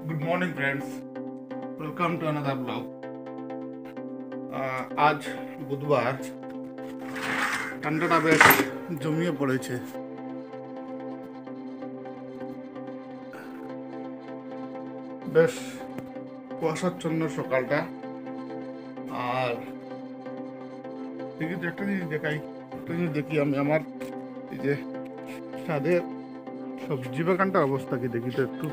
Good morning, friends. Welcome to another vlog. আজ বুধবার, ঠান্ডাটা বেশ জমিয়ে পড়েছে। বেশ কুয়াশাচ্ছন্ন সকালটা। আর দেখি তো একটা জিনিস দেখি আমি আমার এই যে ছাদের সবজি বাগানটার অবস্থা কি দেখি তো একটু।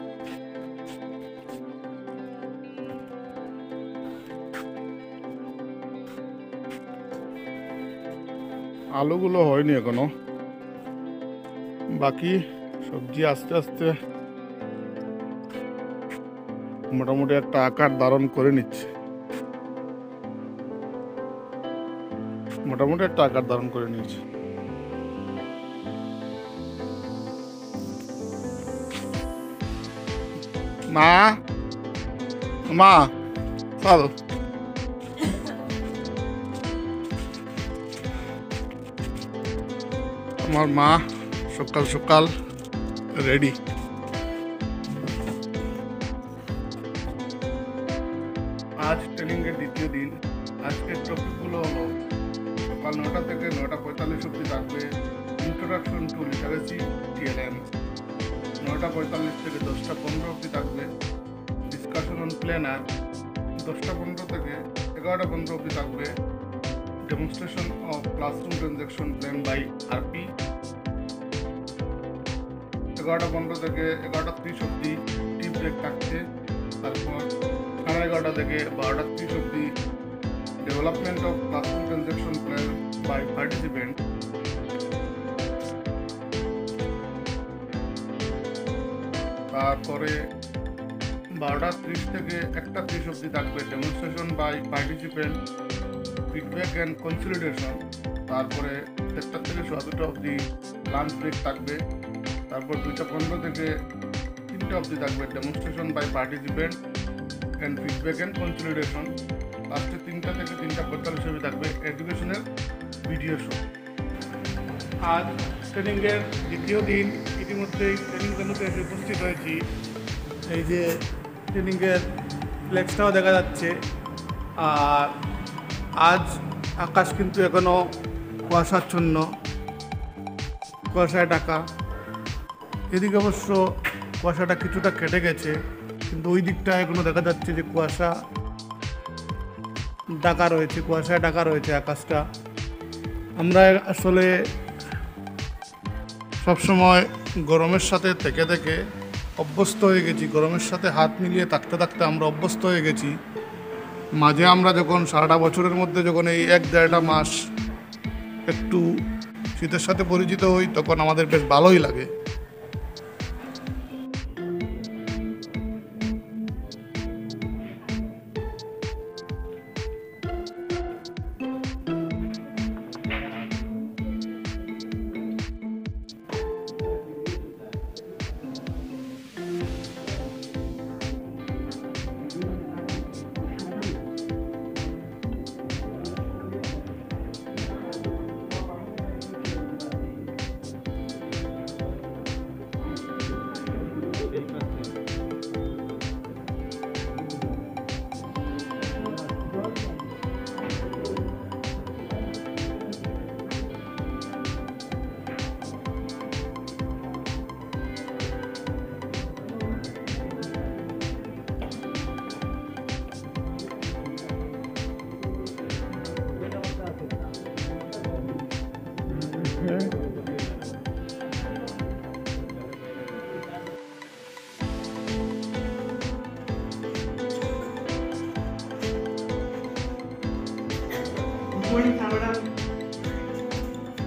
আলুগুলো হয়নি এখনো, বাকি সবজি আস্তে আস্তে মোটামুটি একটা আকার ধারণ করে নিচ্ছে। মা মা চল, আমার মা সকাল সকাল রেডি। আজ ট্রেনিংয়ের দ্বিতীয় দিন। আজকের টপিকগুলো হলো সকাল 9টা থেকে 9টা 45 অবধি থাকবে ইন্ট্রোডাকশন টু লিটারেসি TLM। 9টা 45 থেকে 10টা 15 অবধি থাকবে ডিসকাশন অন প্ল্যানার। 10টা 15 থেকে 11টা 15 অবধি থাকবে demonstration of classroom transaction plan by RP। 11টা 15 থেকে 11টা 30 অবধি টি ব্রেক থাকছে। তারপর 11:30 থেকে 12টা 30 অবধি development of classroom transaction plan by participant. তারপরে 12টা 30 থেকে 1টা 30 অবধি থাকবে demonstration by participant, feedback and consolidation. তারপরে 1টা থেকে 2টা অবধি লাঞ্চ ব্রেক থাকবে। তারপর 2টা 15 থেকে 3টা অবধি থাকবে demonstration by participant and feedback and consolidation. লাস্টে 3টা থেকে 3টা 45 অবধি থাকবে এডুকেশনের ভিডিও শো। আজ ট্রেনিংয়ের দ্বিতীয় দিন। ইতিমধ্যেই ট্রেনিং ভেন্যুতে এসে উপস্থিত হয়েছি। এই যে ট্রেনিংয়ের ফ্লেক্সটাও দেখা যাচ্ছে। আর আজ আকাশ কিন্তু এখনও কুয়াশাচ্ছন্ন, কুয়াশায় ঢাকা। এদিকে অবশ্য কুয়াশাটা কিছুটা কেটে গেছে, কিন্তু ওই দিকটা এখনও দেখা যাচ্ছে যে কুয়াশায় ঢাকা রয়েছে আকাশটা। আমরা আসলে সবসময় গরমের সাথে থেকে অভ্যস্ত হয়ে গেছি। গরমের সাথে হাত মিলিয়ে থাকতে আমরা অভ্যস্ত হয়ে গেছি। মাঝে আমরা যখন সারাটা বছরের মধ্যে যখন এই 1-1.5টা মাস একটু শীতের সাথে পরিচিত হই, তখন আমাদের বেশ ভালোই লাগে।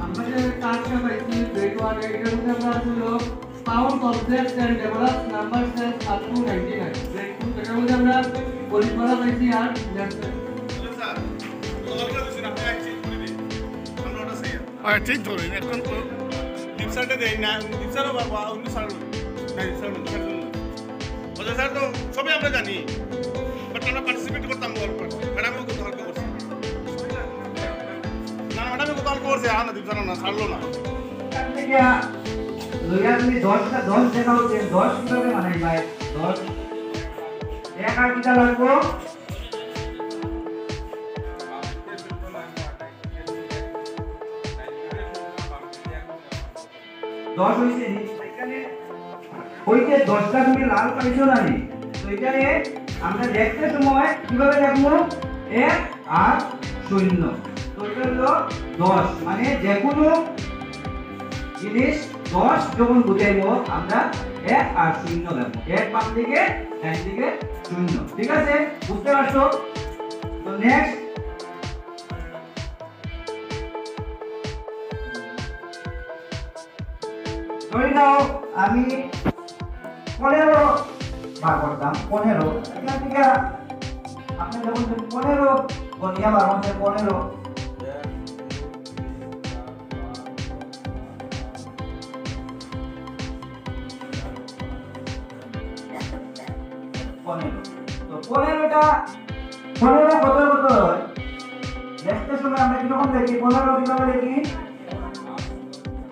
আমরা যে কাজটা পাইছি গ্রেড 1 এর মধ্যে আমরা হলো count objects and develop number sense up to 99। Grade 2 এর মধ্যে আমরা পরিমাণা পাইছি আর স্যার তোমাকে দিছেন আপনি চেঞ্জ করে দিন। আমরা ওটা সেই চেঞ্জ করে দিন। এখন তো ডিপসারটা দেই না, ডিপসারও বাবা অন্য স্যার নাই, স্যার ওটা স্যার তো সবই আমরা জানি, বাট আমরা পার্টিসিপেট করতাম গল্প ম্যাডামও কত হালকা করছে না, ম্যাডামও কত হালকা করছে। না ডিপসার না ছাড়লো না। লইয়া তুমি 10 দেখা হচ্ছে 10 কিভাবে মানে ভাই 10 এক আর কিটা লাগবো 10 হইছে এখানে ওই যে 10টা তুমি লাল পাইছো না নি তো এখানে আমরা দেখতে সময় কিভাবে লিখবো 1 আর 0 তো এটা হলো 10 মানে যে কোনো জিনিস 10 যখন বুঝাইবো আমরা 1 আর 0 লিখবো 1 বাম দিকে ডান দিকে 0 ঠিক আছে বুঝতে পারছো তো নেক্সট ধরে নাও আমি 15 বার করতাম 15 এখান থেকে আপনি যখন 15 গনিয়া বার হচ্ছে 15 তো 15টা 15 কত কত হয় দেখতে সময় আমরা কিরকম দেখি 15 কিভাবে দেখি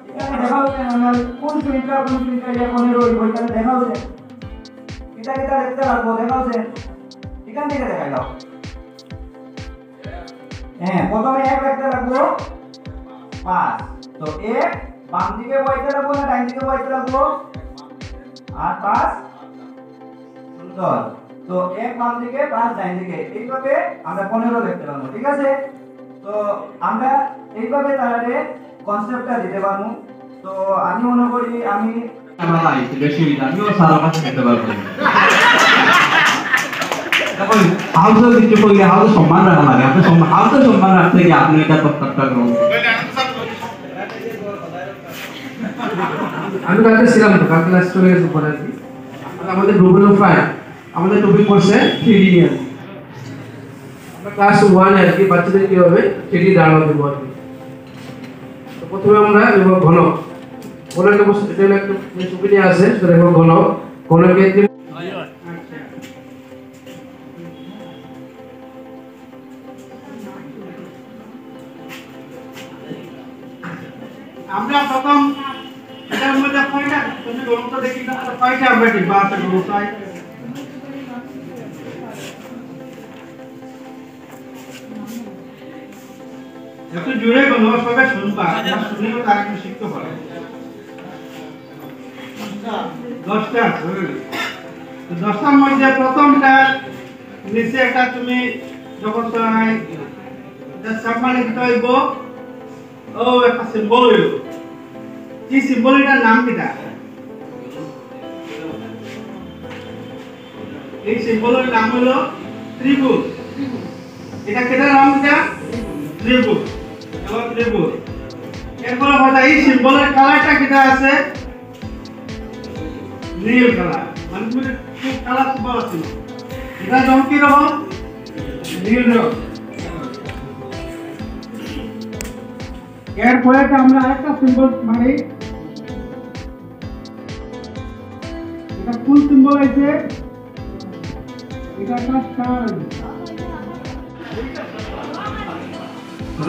এখানে দেখা হচ্ছে মানে কোন সংখ্যা যে 15 ওই বইটাতে দেখা হচ্ছে এটা দেখতে লাগবো দেখা হচ্ছে এখান থেকে দেখাই দাও হ্যাঁ প্রথমে 1 লিখতে লাগবো 5 তো 1 বাম দিকে বইতে লাগবো না ডান দিকে বইতে লাগবো আর 5 সুন্দর তো 1 বাম দিকে 5 ডান দিকে এইভাবে আমরা 15 লিখতে পারবো ঠিক আছে তো আমরা এইভাবে তাহলে কনসেপ্টটা দিতে পারবো তো আমি মনে করি আমি আমার একটু বেশি আমিও সারা মাস খেতে পারবো এখন হাউসে কিছু করলে হাউসে সম্মান রাখা লাগে আপনি হাউসে সম্মান রাখতে গিয়ে আপনি এটা প্রত্যেকটা গ্রহণ আমি কালকে ছিলাম তো কালকে ক্লাস চলে গেছে পরে আর কি আমাদের গ্রুপের ফাইভ আমাদের টপিক করছে 3D নিয়ে আমরা ক্লাস 1 আর কি বাচ্চাদের কিভাবে 3D দাঁড়ানো দেবো আর কি তো প্রথমে আমরা নেব ঘনক ঘনকের বস্তু এটা একটা ছবি নিয়ে আছে সেটা দেখো ঘনকের আমরা প্রথম এটার মধ্যে কয়টা তুমি গণিত দেখি না কয়টা আমরা কি বাসা গণিত একটু জোরে বলো সবাই শুনবা শুনলেও তারা একটু শিখতে পারে 10টা 10টার মধ্যে প্রথমটা নিচে একটা তুমি যখন সম্মানিত হইব ও একটা সিম্বল হইল কি সিম্বলটার নাম কিটা এই সিম্বলের নাম হলো ত্রিভুজ এটা কেটার নাম কিটা ত্রিভুজ ত্রিভুজ এরপরে কথা এই সিম্বলের কালারটা কিটা আছে নীল কালার মানে তুমি খুব কালার সিম্বল আছে এটা রং কি রকম নীল রং এরপরে আমরা আরেকটা সিম্বল মানে এটা ফুল সিম্বল আছে এটা একটা স্টার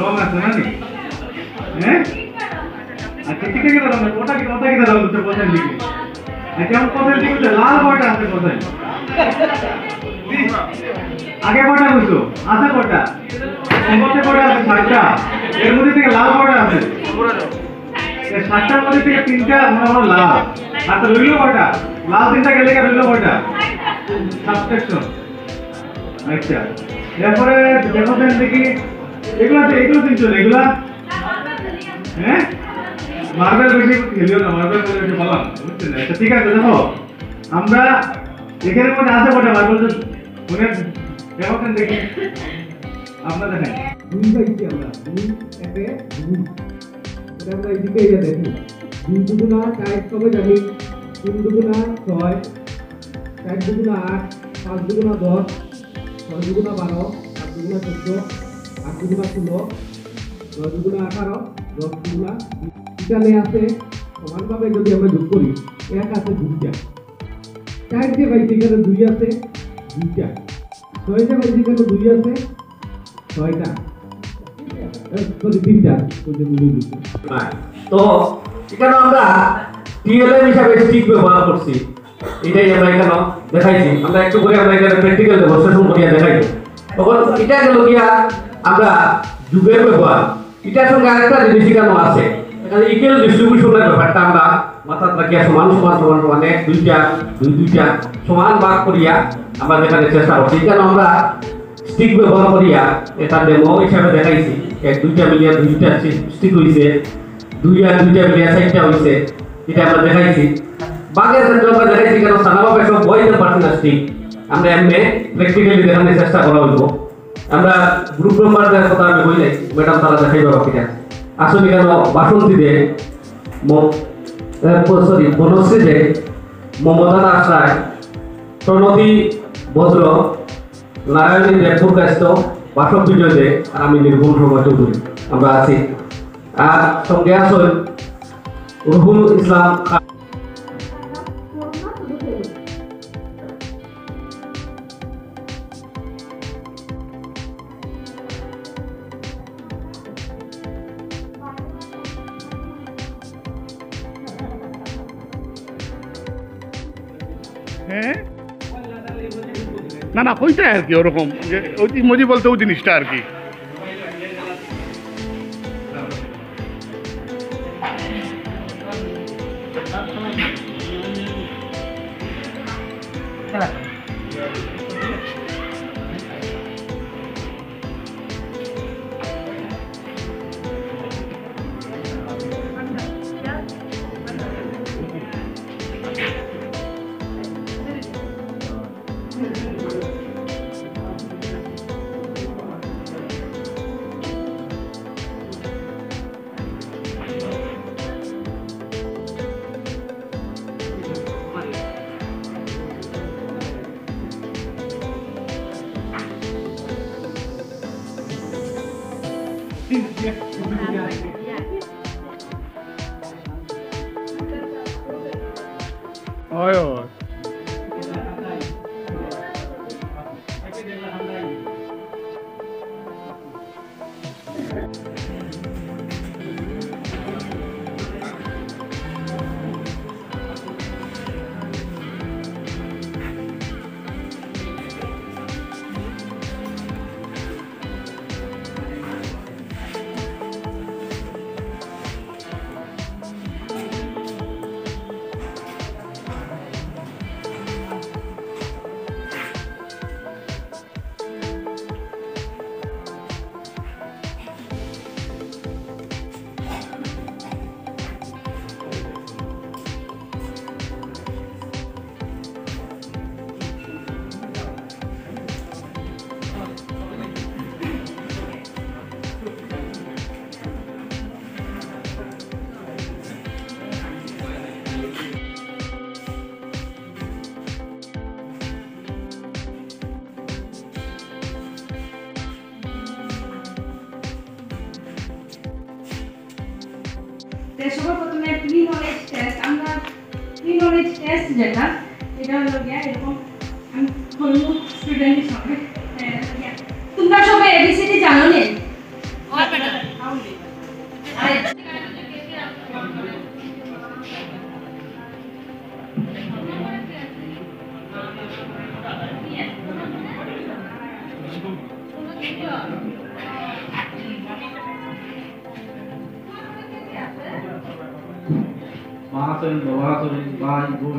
রং আছে না হ্যাঁ আচ্ছা ঠিক আছে দাদা ওটা কি দাদা বলতে বলেন দিকে আচ্ছা আমি কোথায় দিকে লাল বর্ডার আছে কোথায় আগে কটা বুঝছো আছে কটা সম্পর্কে কটা আছে 7টা এর মধ্যে থেকে লাল কটা আছে এই 7টার মধ্যে থেকে 3টা মনে হয় লাল আর তো রইলো কটা লাল 3টা গেলে কি রইলো কটা সাবস্ট্রাকশন আচ্ছা এরপরে দেখো দেন দেখি এগুলো তিনজন এগুলা হ্যাঁ মার্বেল বেশি খেলিও না মার্বেল বেশি বললাম বুঝছেন আচ্ছা ঠিক আছে দেখো আমরা এখানে মধ্যে আছে কটা মার্বেল মনে দেখো দেন দেখি আপনারা দেখেন দুই পাইছি আমরা দুই একে দুই এটা আমরা এদিকে এটা দেখি 2 দুগুণা 4 কবে জানি 3 দুগুণা 6 4 দুগুণা 8 5 দুগুণা 10 6 দুগুণা 12 7 দুগুণা 14 8 দুগুণা 16 9 দুগুণা 18 10 দুগুণা এখানে আছে সমানভাবে যদি আমরা যোগ করি এক আছে দুইটা 4 যে পাইছি এখানে 2 আছে দুইটা 6 যে পাইছি এখানে 2 আছে 6টা সরি 3টা তো এখানে আমরা টিএলএম হিসাবে স্টিক ব্যবহার করছি এটাই আমরা এখানে দেখাইছি। আমরা একটু করে আমরা এখানে প্র্যাকটিক্যাল ডেমনস্ট্রেশন করিয়া দেখাইছি। তখন এটা গেল গিয়া আমরা যুগের ব্যবহার। এটার সঙ্গে আরেকটা জিনিস শিখানো আছে, এখানে ইকুয়াল ডিস্ট্রিবিউশনের ব্যাপারটা আমরা মাথায় রাখিয়া সমান সমান সমান সমান এক দুইটা দুইটা সমান ভাগ করিয়া আমরা দেখানোর চেষ্টা করছি। এখানে আমরা স্টিক ব্যবহার করিয়া এটা ডেমো হিসাবে দেখাইছি। এক দুইটা মিলিয়া দুইটা স্টিক হয়েছে, দুইটা মিলিয়া চারটা হয়েছে, এটা আমরা দেখাইছি। বাঘের ক্ষেত্রে আমরা দেখাইছি কেন সানাভাবে সব বইতে পারছি না স্টিক, আমরা এমনি প্র্যাকটিক্যালি দেখানোর চেষ্টা করা হইব। আমরা গ্রুপ মেম্বারদের কথা আমি বই নাই, ম্যাডাম তারা দেখাইব বাকিটা। আসলে কেন বাসন্তীতে বনশ্রীতে মমতা দাস রায়, প্রণতি ভদ্র, নারায়ণী দেবপুর কাস্ত, বাসব বিজয় দে, আর আমি নির্ভুল শর্মা চৌধুরী আমরা আছি। আর সঙ্গে আসল রুহুল ইসলাম খান। হ্যাঁ না না ওইটাই আর কি, ওরকম যে ওই ইমোজি বলতে ওই জিনিসটা আর কি। হয় হয় সবার প্রথমে প্রি নলেজ টেস্ট, আমরা প্রি নলেজ টেস্ট যেটা এটা হলো গিয়া এরকম আমি বলবো স্টুডেন্ট হিসেবে তোমরা সবাই এবিসিডি জানো নে? হয় ম্যাডাম আরে মা আছেন, বাবা আছেন, ভাই বোন